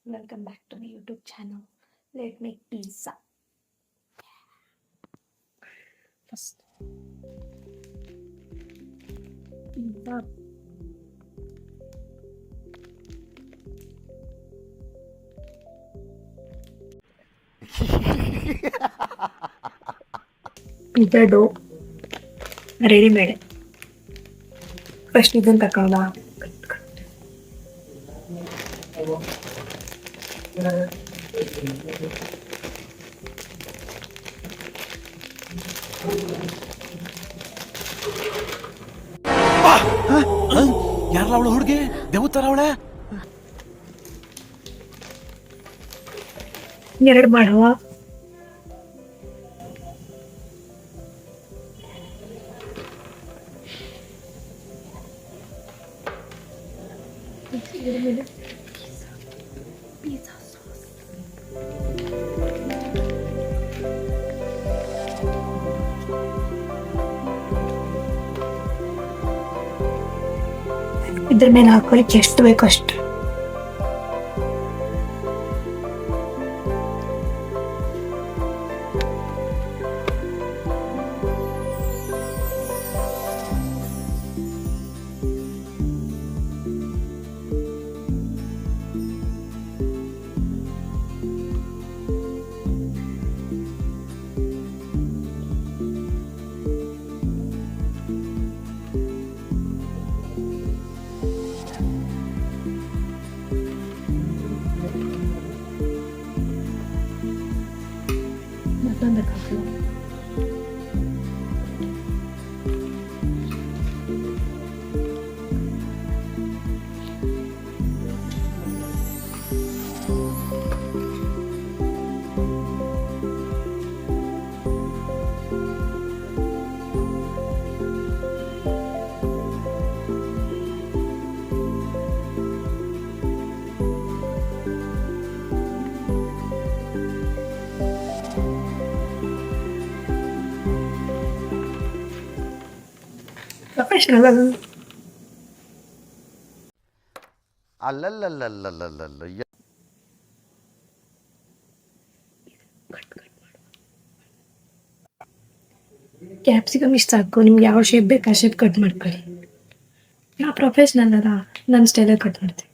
Welcome back to my YouTube channel. Let's make pizza. First, pizza. Pizza dough ready made. First, ಇದನ್ನ ತಕೊಳ್ಳೋಣ. ಯಾರಲ್ಲ ಅವಳು ಹುಡುಗಿ ದೇವತರ ಅವಳೆ ಎರಡು ಮಾಡುವ. Pizza sauce. ಇದ್ರ ಮೇಲೆ ಹಾಕೊಳ್ಳಿಕ್ಕೆ ಎಷ್ಟು ಬೇಕು ಅಷ್ಟು. ಮತ್ತೊಂದು ಕಾಫಿ. ಪ್ರೊಫೆಷನಲ್ ಅಲ್ಲಲ್ಲಲ್ಲಲ್ಲಲ್ಲಲ್ಲ ಕ್ಯಾಪ್ಸಿಕಮ್ ಇಷ್ಟ ಸಾಕು. ನಿಮ್ಗೆ ಯಾವ ಶೇಪ್ ಬೇಕು ಆ ಶೇಪ್ ಕಟ್ ಮಾಡ್ಕೊಳ್ಳಿ. ನಾ ಪ್ರೊಫೆಷನಲ್ ಅಲ್ಲ, ನನ್ನ ಸ್ಟೈಲಲ್ಲಿ ಕಟ್ ಮಾಡ್ತೀನಿ.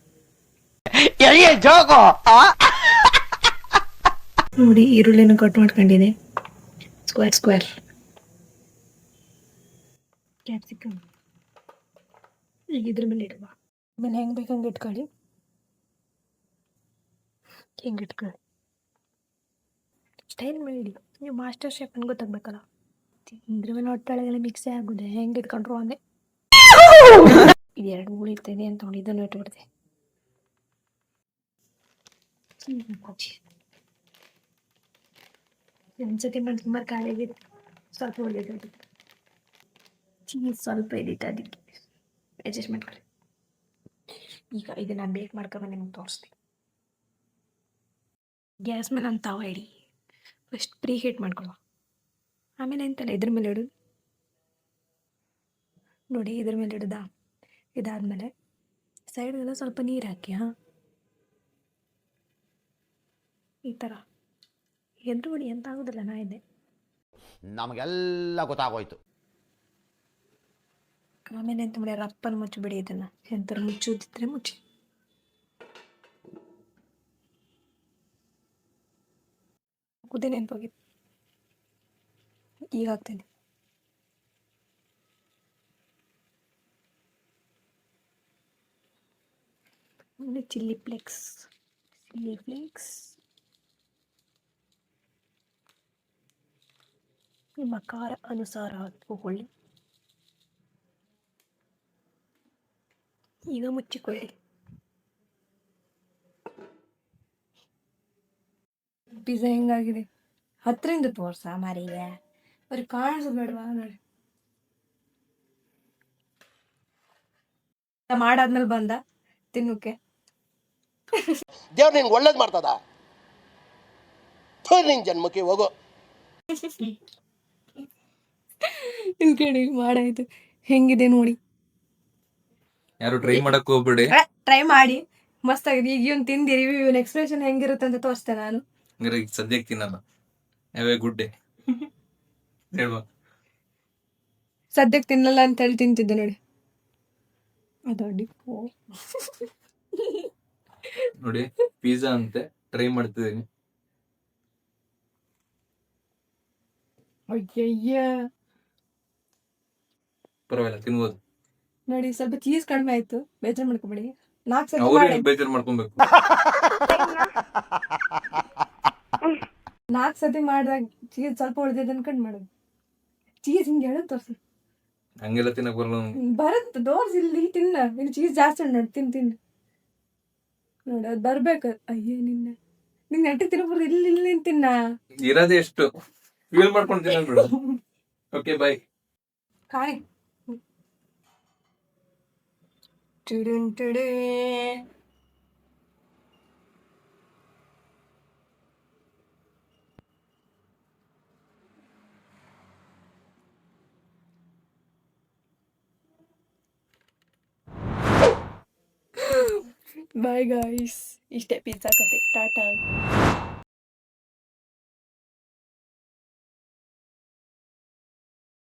ನೋಡಿ, ಈರುಳ್ಳಿನ ಕಟ್ ಮಾಡ್ಕೊಂಡಿದೆ ಸ್ಕ್ವೇರ್ ಸ್ಕ್ವೇರ್. ಕ್ಯಾಪ್ಸಿಕಮ್ ಈಗ ಇದ್ರ ಮೇಲೆ ಇಡುವ. ಆಮೇಲೆ ಹೆಂಗೆ ಬೇಕು ಹಂಗೆ ಇಟ್ಕೊಳ್ಳಿ. ಹಿಂಗೆ ಇಟ್ಕೊಳ್ಳಿ. ಸ್ಟೈಲ್ ಮೇಲೆ ಇಡಿ. ನೀವು ಮಾಸ್ಟರ್ ಶೇಪ್ ಅನ್ನು ಗೊತ್ತಾಗಬೇಕಲ್ಲ. ಇದ್ರ ಮೇಲೆ ಹೊಟ್ಟೆಳೆಲ್ಲ ಮಿಕ್ಸೇ ಆಗುದೆ. ಹೆಂಗೆ ಇಟ್ಕೊಂಡ್ರು ಅಂದೆ. ಇದು ಎರಡು ಉಳಿತದೆ ಅಂತ ನೋಡಿ ಇದನ್ನು ಇಟ್ಬಿಡ್ದೆ. ಒಂದ್ಸತಿ ಮಾಡಿ ತುಂಬ ಖಾಲಿಯಾಗಿತ್ತು. ಸ್ವಲ್ಪ ಒಳ್ಳೇದು ಚೀಸ್ ಸ್ವಲ್ಪ ಇದಿತ್ತು, ಅದಕ್ಕೆ ಅಡ್ಜಸ್ಟ್ ಮಾಡ್ಕೊಳ್ಳಿ. ಈಗ ಇದನ್ನು ಬೇಕ್ ಮಾಡ್ಕೊಂಡು ನಿಮ್ಗೆ ತೋರಿಸ್ತೀನಿ. ಗ್ಯಾಸ್ ಮೇಲೆ ಒಂದು ತವ ಇಡಿ. ಫಸ್ಟ್ ಪ್ರೀ ಹೀಟ್ ಮಾಡ್ಕೊಳ್ಳೋ. ಆಮೇಲೆ ಎಂತಲ್ಲ ಇದ್ರ ಮೇಲೆ ಇಡೋದು. ನೋಡಿ, ಇದ್ರ ಮೇಲೆ ಇಡೋದಾ. ಇದಾದಮೇಲೆ ಸೈಡ್ಗೆಲ್ಲ ಸ್ವಲ್ಪ ನೀರು ಹಾಕಿ. ಹಾಂ, ಈ ಥರ ಎದ್ರು ಬಿಡಿ, ಎಂತ ಆಗೋದಿಲ್ಲ. ನಾ ಇದೆ ನಮಗೆಲ್ಲ ಗೊತ್ತಾಗೋಯ್ತು. ಆಮೇಲೆ ಎಂತ ಮಾಡಿ ರಪ್ಪನ್ನು ಮುಚ್ಚಿಬಿಡಿ. ಇದನ್ನು ಎಂತ ಮುಚ್ಚೋದಿದ್ರೆ ಮುಚ್ಚಿ. ಕುದಿ ನೆನಪೋಗಿತ್ತು. ಈಗ ಹಾಕ್ತೀನಿ. ಆಮೇಲೆ ಚಿಲ್ಲಿ ಫ್ಲೇಕ್ಸ್ ನಿಮ್ಮ ಖಾರ ಅನುಸಾರ ಹಾಕಿಕೊಳ್ಳಿ. ಈಗ ಮುಚ್ಚಿಕೊಳ್ಳಿ. ಪಿಜ್ಜಾ ಹೆಂಗಾಗಿದೆ ಹತ್ತರಿಂದ ತೋರ್ಸ ಮಾರಿಗೆ. ಬರೀ ಕಾಣಿಸೋದು ಬೇಡವಾ? ನೋಡಿ, ಮಾಡಾದ್ಮೇಲೆ ಬಂದ ತಿನ್ನೋಕೆ. ದೇವ್ರು ನಿನ್ಗೆ ಒಳ್ಳೇದು ಮಾಡ್ತದ. ನಿನ್ ಜನ್ಮಕ್ಕೆ ಹೋಗೋ. ಇಲ್ಲಿ ಕೇಳಿ ಮಾಡಾಯ್ತು. ಹೆಂಗಿದೆ ನೋಡಿ. ಯಾರು ಟ್ರೈ ಮಾಡಕ್ ಹೋಗ್ಬೇಡಿ. ಟ್ರೈ ಮಾಡಿ. ಮಸ್ತ್ ಆಗಿದೆ. ಈಗ ಇವ್ನು ತಿಂದಿರಿ ಇವನ್ ಎಕ್ಸ್ಪ್ರೆಷನ್ ಹೆಂಗಿರುತ್ತೆ ಅಂತ ತೋರಿಸ್ತೆ ನಾನು. ಹಂಗಾರೆ ಈಗ ಸದ್ಯಕ್ಕೆ ತಿನ್ನಲ್ಲ. Have a good day. ಹೇಳ್ಬಾ. ಸದ್ಯಕ್ಕೆ ತಿನ್ನಲ್ಲ ಅಂತ ಹೇಳಿ ತಿಂತಿದ್ದೆ ನೋಡಿ. ಅದು ನೋಡಿ ಪಿಜ್ಜಾ ಅಂತೆ ಟ್ರೈ ಮಾಡ್ತಿದ್ದೀನಿ. ಅಯ್ಯಯ್ಯ ಪರವಾಗಿಲ್ಲ ತಿನ್ಬೋದು. ನೋಡಿ ಸ್ವಲ್ಪ ಚೀಸ್ ಕಡಿಮೆ ಆಯ್ತು, ಬೇಜಾರು ಮಾಡ್ಕೊಬೇಡಿ. 4 ಸತಿ ಅವ್ರೇ ಮಾಡಿ ಬೇಜಾರು ಮಾಡ್ಕೊಬೇಕು. 4 ಸತಿ ಮಾಡಿದಾಗ ಚೀಸ್ ಸ್ವಲ್ಪ ಉಳಿದಿದೆ ಅನ್ಕೊಂಡು ಮಾಡೋದು. ಚೀಸ್ ಹಿಂಗೆ ಹೇಳೋದು ತೋರಿಸಿ. ಹಂಗೆಲ್ಲ ತಿನ್ನಕ್ ಬರಲ್ಲ ನಂಗೆ. ಬರುತ್ತೆ ತೋರ್ಸಿ, ಇಲ್ಲಿ ತಿನ್ನ. ಇಲ್ಲಿ ಚೀಸ್ ಜಾಸ್ತಿ ಉಂಟು ನೋಡಿ, ತಿನ್ನು ನೋಡಿ, ಅದು ಬರ್ಬೇಕು. ಅಯ್ಯೇ ನಿನ್ನ ನೆಟ್ಟಿಗೆ ತಿನ್ನಬಾರ್ದು, ಇಲ್ಲಿ ತಿನ್ನ. ಇರೋದೇ ಎಷ್ಟು ಫೀಲ್ ಮಾಡ್ಕೊಂಡು ತಿನ್ನೋದು ಬಿಡು. Okay bye. ಕಾಯಿ ಟುಡುನ್ ಟುಡು. ಬಾಯ್ ಗಾಯ್ಸ್, ಇಷ್ಟೇ ಪಿಜ್ಜಾ ಕತೆ. ಟಾಟಾ.